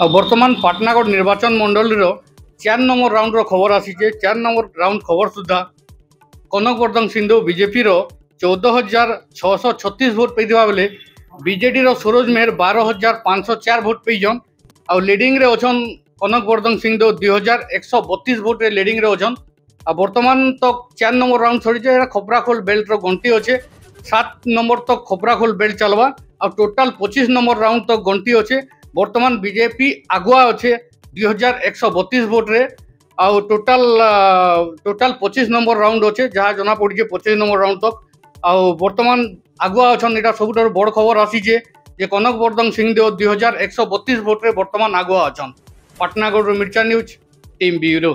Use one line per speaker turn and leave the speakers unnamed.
बर्तमान पाटनागढ़ निर्वाचन मंडल 4 number round खबर आसी 4 नंबर राउंड खबर सुधा कनक वर्धन सिंधु बीजेपी 14,636 भोट पाई बेले बीजेडी सूरज मेहर 12,504 भोट पाइजन आ लीडिंग रे अछन कनक वर्धन सिंधु 2,132 भोट रे लीडिंग रे अछन। बर्तमान तक 4 नंबर राउंड सरी खपराखोल बेल्ट गंटी अच्छे 7 नंबर तक खपराखोल बेल्ट चलवा आ टोटाल 25 नंबर राउंड तक गंटी अच्छे। बर्तमान बीजेपी आगुआ अच्छे 2,132 भोट रे आउ टोटाल 25 नंबर राउंड अच्छे जहाँ जना पड़ी 25 नंबर राउंड तक आउ बर्तमान आगुआ अच्छा यहाँ सब बड़ खबर आसी जे कनक वर्धन सिंधु 2,132 भोट रे बर्तमान आगुआ अच्छा। पाटनागढ़ मिर्चा न्यूज टीम ब्यूरो।